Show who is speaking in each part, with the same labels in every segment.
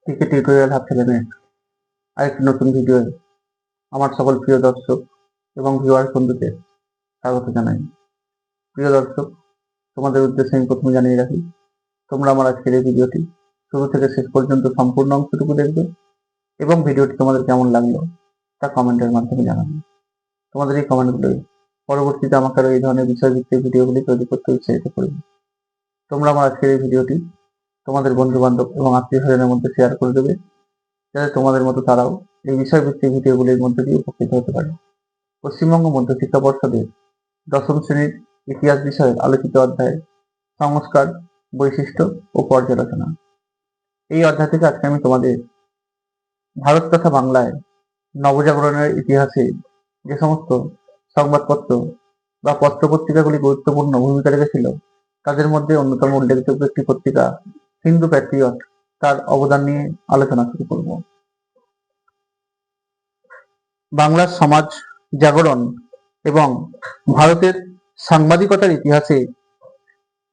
Speaker 1: টিকে tutorial hub চ্যানেলের আরেকটি নতুন ভিডিও আমার সকল প্রিয় দর্শক এবং ভিউয়ার বন্ধুদের স্বাগত জানাই। প্রিয় দর্শক, তোমাদের উদ্দেশ্যে আমি প্রথমে জানিয়ে রাখি, তোমরা আমার আজকের এই ভিডিওটি শুরু থেকে শেষ পর্যন্ত সম্পূর্ণ অংশটুকু দেখবে এবং ভিডিওটি তোমাদের কেমন লাগলো তা কমেন্টের মাধ্যমে জানাবে। তোমাদের এই কমেন্টগুলোই পরবর্তীতে আমাকে আরো এই ধরনের বিষয়ভিত্তিক ভিডিওগুলি তৈরি করতে উৎসাহিত করবে। তোমরা আমার আজকের এই ভিডিওটি তোমাদের বন্ধু বান্ধব এবং আত্মীয় স্বজনের মধ্যে শেয়ার করে দেবে, যাতে তোমাদের মতো তারাও এই বিষয়ভিত্তিক ভিডিওগুলির মধ্যে দিয়ে উপকৃত হতে পারে। পশ্চিমবঙ্গ মধ্যশিক্ষা পর্ষদের দশম শ্রেণীর ইতিহাস বিষয়ের আলোচিত অধ্যায় সংস্কার, বৈশিষ্ট্য ও পর্যালোচনা। এই অধ্যায় থেকে আজকে আমি তোমাদের ভারত তথা বাংলায় নবজাগরণের ইতিহাসে যে সমস্ত সংবাদপত্র বা পত্রপত্রিকাগুলি গুরুত্বপূর্ণ ভূমিকা রেখেছিল, তাদের মধ্যে অন্যতম উল্লেখযোগ্য একটি পত্রিকা হিন্দু প্যাট্রিয়ট, তার অবদান নিয়ে আলোচনা শুরু করব। বাংলার সমাজ জাগরণ এবং ভারতের সাংবাদিকতার ইতিহাসে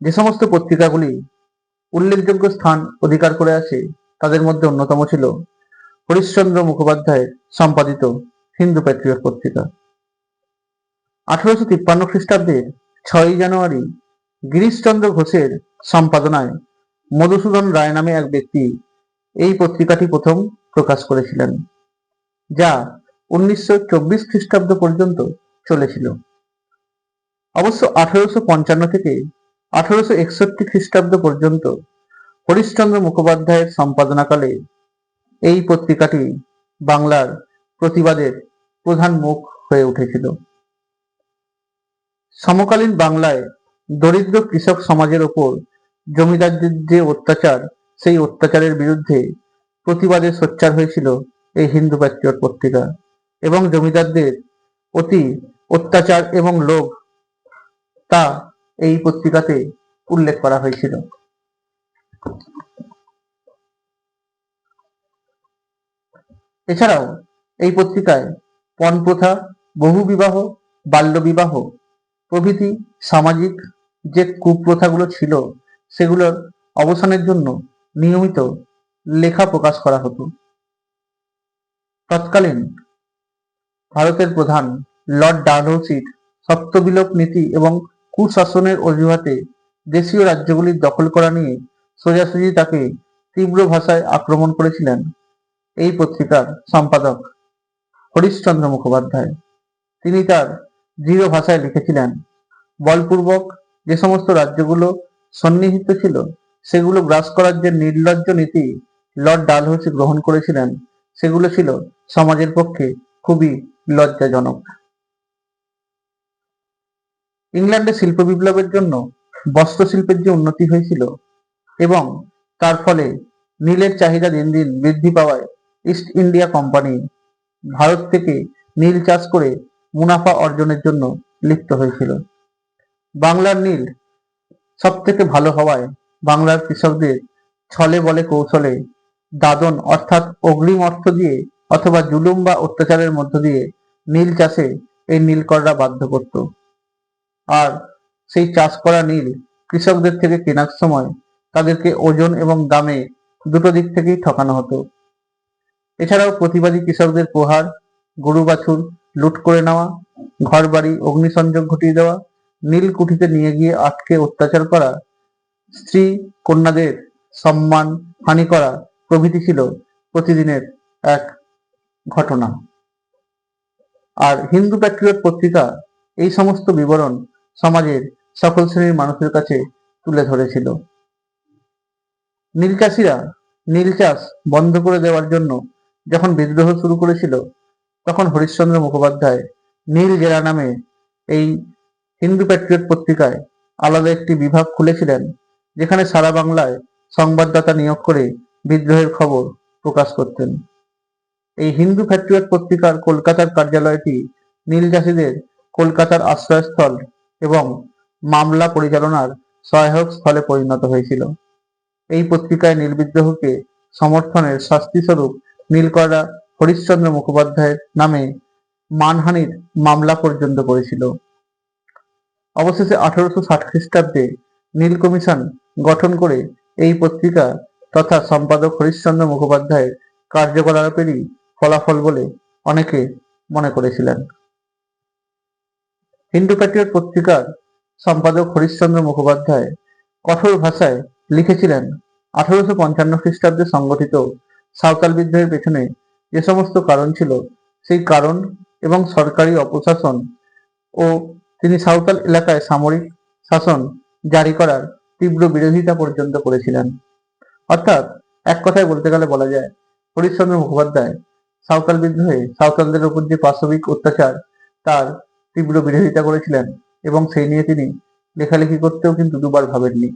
Speaker 1: যে সমস্ত পত্রিকাগুলি উল্লেখযোগ্য স্থান অধিকার করে আছে, তাদের মধ্যে অন্যতম ছিল হরিশ্চন্দ্র মুখোপাধ্যায়ের সম্পাদিত হিন্দু প্যাট্রিয়ট পত্রিকা। 1853 খ্রিস্টাব্দের 6ই জানুয়ারি গিরিশচন্দ্র ঘোষের সম্পাদনায় মধুসূদন রায় নামে এক ব্যক্তি এই পত্রিকাটি প্রথম প্রকাশ করেছিলেন, যা 1924 খ্রিস্টাব্দ পর্যন্ত চলেছিল। অবশ্য 1855 থেকে 1861 খ্রিস্টাব্দ পর্যন্ত হরিশ্চন্দ্র মুখোপাধ্যায়ের সম্পাদনাকালে এই পত্রিকাটি বাংলার প্রতিবাদের প্রধান মুখ হয়ে উঠেছিল। সমকালীন বাংলায় দরিদ্র কৃষক সমাজের ওপর জমিদারদের যে অত্যাচার, সেই অত্যাচারের বিরুদ্ধে প্রতিবাদে সোচ্চার হয়েছিল এই হিন্দু প্যাট্রিয়ট পত্রিকা, এবং জমিদারদের অতি অত্যাচার এবং লোভ তা এই পত্রিকাতে উল্লেখ করা হয়েছিল। এছাড়াও এই পত্রিকায় পণ প্রথা, বহুবিবাহ, বাল্যবিবাহ প্রভৃতি সামাজিক যে কুপ্রথাগুলো ছিল, সেগুলোর অবসানের জন্য নিয়মিত লেখা প্রকাশ করা হতো। তৎকালীন ভারতের প্রধান লর্ড ডালহৌসির সত্যবিলোপ নীতি এবং কুশাসনের অজুহাতে দেশীয় রাজ্যগুলির দখল করা নিয়ে সোজাসুজি তাকে তীব্র ভাষায় আক্রমণ করেছিলেন এই পত্রিকার সম্পাদক হরিশ্চন্দ্র মুখোপাধ্যায়। তিনি তার দৃঢ় ভাষায় লিখেছিলেন, বলপূর্বক যে সমস্ত রাজ্যগুলো সন্নিহিত ছিল, সেগুলো গ্রাস করার যে নির্লজ্জ নীতি লর্ড ডালহৌসি গ্রহণ করেছিলেন, সেগুলো ছিল সমাজের পক্ষে খুবই লজ্জাজনক। ইংল্যান্ডে শিল্প বিপ্লবের জন্য বস্ত্রশিল্পের যে উন্নতি হয়েছিল এবং তার ফলে নীলের চাহিদা দিন দিন বৃদ্ধি পাওয়ায় ইস্ট ইন্ডিয়া কোম্পানি ভারত থেকে নীল চাষ করে মুনাফা অর্জনের জন্য লিপ্ত হয়েছিল। বাংলার নীল সব থেকে ভালো হওয়ায় বাংলার কৃষকদের ছলে বলে কৌশলে দাদন অর্থাৎ অগ্রিম অর্থ দিয়ে অথবা জুলুম বা অত্যাচারের মধ্য দিয়ে নীল চাষে এই নীলকররা বাধ্য করত, আর সেই চাষ করা নীল কৃষকদের থেকে কেনার সময় তাদেরকে ওজন এবং দামে দুটো দিক থেকেই ঠকানো হতো। এছাড়াও প্রতিবাদী কৃষকদের প্রহার, গরু বাছুর লুট করে নেওয়া, ঘর বাড়ি অগ্নিসংযোগ ঘটিয়ে দেওয়া, নীল কুঠিতে নিয়ে গিয়ে আটকে অত্যাচার করা, স্ত্রী কন্যাদের সম্মান হানি করা প্রভৃতি ছিল প্রতিদিনের এক ঘটনা। আর হিন্দু প্যাট্রিয়ট পত্রিকা এই সমস্ত বিবরণ সমাজের সকল শ্রেণীর মানুষের কাছে তুলে ধরেছিল। নীল চাষিরা নীল চাষ বন্ধ করে দেওয়ার জন্য যখন বিদ্রোহ শুরু করেছিল, তখন হরিশ্চন্দ্র মুখোপাধ্যায় নীল জেলা নামে এই হিন্দু প্যাট্রিয়ট পত্রিকায় আলাদা একটি বিভাগ খুলেছিলেন, যেখানে সারা বাংলায় সংবাদদাতা নিয়োগ করে বিদ্রোহের খবর প্রকাশ করতেন। এই হিন্দু প্যাট্রিয়ট পত্রিকার কলকাতার কার্যালয়টি নীল চাষীদের কলকাতার আশ্রয়স্থল এবং মামলা পরিচালনার সহায়ক স্থলে পরিণত হয়েছিল। এই পত্রিকায় নীল বিদ্রোহকে সমর্থনের শাস্তিস্বরূপ নীলকররা হরিশ্চন্দ্র মুখোপাধ্যায়ের নামে মানহানির মামলা পর্যন্ত করেছিল। অবশেষে 1860 খ্রিস্টাব্দে নীল কমিশন গঠন করে এই পত্রিকা তথা সম্পাদক হরিশ্চন্দ্র মুখোপাধ্যায়ের কার্যকলাপেরই ফলাফল বলে অনেকে মনে করেছিলেন। হিন্দু প্যাট্রিয়ট পত্রিকার সম্পাদক হরিশ্চন্দ্র মুখোপাধ্যায় কঠোর ভাষায় লিখেছিলেন, 1855 খ্রিস্টাব্দে সংগঠিত সাঁওতাল বিদ্রোহের পেছনে যে সমস্ত কারণ ছিল, সেই কারণ এবং সরকারি অপশাসন ও তিনি সাঁওতাল এলাকায় সামরিক শাসন জারি করার তীব্র বিরোধিতা পর্যন্ত করেছিলেন। অর্থাৎ এক কথায় বলতে গেলে বলা যায়, হরিশ্চন্দ্র মুখোপাধ্যায় সাঁওতাল বিদ্রোহে সাঁওতালদের উপর যে পাশবিক অত্যাচার তার তীব্র বিরোধিতা করেছিলেন এবং সেই নিয়ে তিনি লেখালেখি করতেও কিন্তু দুবার ভাবেননি।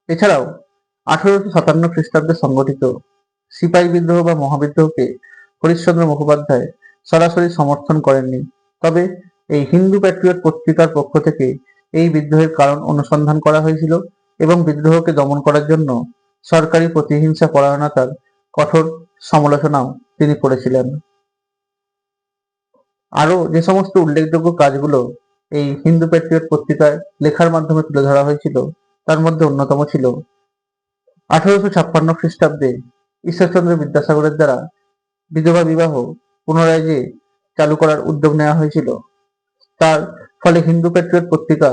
Speaker 1: এছাড়াও 1857 খ্রিস্টাব্দে সংগঠিত সিপাহী বিদ্রোহ বা মহাবিদ্রোহকে হরিশ্চন্দ্র মুখোপাধ্যায় সরাসরি সমর্থন করেননি। তবে এই হিন্দু প্যাট্রিয়ট পত্রিকার পক্ষ থেকে এই বিদ্রোহের কারণ অনুসন্ধান করা হয়েছিল এবং বিদ্রোহকে দমন করার জন্য সরকারি প্রতিহিংসা পরায়ণতার কঠোর সমালোচনাও তিনি করেছিলেন। আরো যে সমস্ত উল্লেখযোগ্য কাজগুলো এই হিন্দু প্যাট্রিয়ট পত্রিকায় লেখার মাধ্যমে তুলে ধরা হয়েছিল তার মধ্যে অন্যতম ছিল 1856 খ্রিস্টাব্দে ঈশ্বরচন্দ্র বিদ্যাসাগরের দ্বারা বিধবা বিবাহ পুনরায় যে চালু করার উদ্যোগ নেওয়া হয়েছিল, তার ফলে হিন্দু প্যাট্রিয়ট পত্রিকা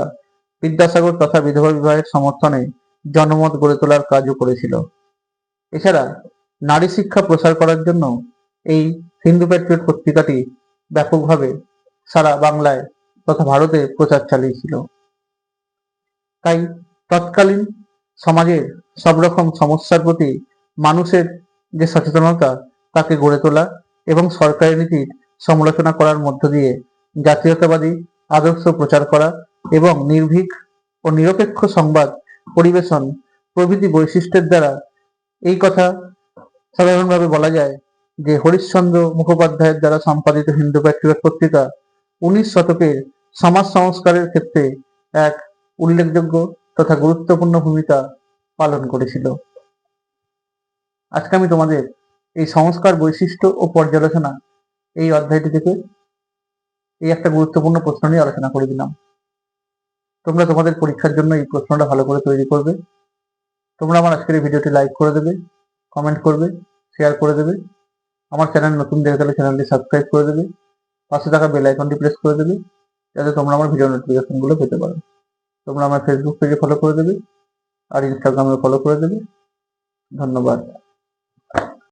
Speaker 1: বিদ্যাসাগর তথা বিধবা বিবাহের সমর্থনে জনমত গড়ে তোলার কাজও করেছিল। এছাড়া নারী শিক্ষা প্রসার করার জন্য এই হিন্দু প্যাট্রিয়ট পত্রিকাটি ব্যাপকভাবে সারা বাংলায় তথা ভারতে প্রচার চালিয়েছিল। তাই তৎকালীন সমাজের সব রকম সমস্যার প্রতি মানুষের যে সচেতনতা তাকে গড়ে তোলা এবং সরকারি নীতির সমালোচনা করার মধ্য দিয়ে জাতীয়তাবাদী আদর্শ প্রচার করা এবং নির্ভীক ও নিরপেক্ষ সংবাদ পরিবেশন প্রভৃতি বৈশিষ্ট্যের দ্বারা এই কথা সাধারণভাবে বলা যায় যে হরিশ্চন্দ্র মুখোপাধ্যায়ের দ্বারা সম্পাদিত হিন্দু প্যাট্রিয়ট পত্রিকা 19 শতকের সমাজ সংস্কারের ক্ষেত্রে এক উল্লেখযোগ্য তথা গুরুত্বপূর্ণ ভূমিকা পালন করেছিল। আজকে আমি তোমাদের এই সংস্কার বৈশিষ্ট্য ও পর্যালোচনা এই অধ্যায়টি থেকে এই একটা গুরুত্বপূর্ণ প্রশ্ন নিয়ে আলোচনা করে দিলাম। তোমরা তোমাদের পরীক্ষার জন্য এই প্রশ্নটা ভালো করে তৈরি করবে। তোমরা আমার আজকের এই ভিডিওটি লাইক করে দেবে, কমেন্ট করবে, শেয়ার করে দেবে। আমার চ্যানেল নতুন দেখে তাহলে চ্যানেলটি সাবস্ক্রাইব করে দেবে, পাশে থাকা বেল আইকনটি প্রেস করে দেবে যাতে তোমরা আমার ভিডিও নোটিফিকেশনগুলো পেতে পারো। তোমরা আমার ফেসবুক পেজে ফলো করে দেবে আর ইনস্টাগ্রামে ফলো করে দেবে। ধন্যবাদ।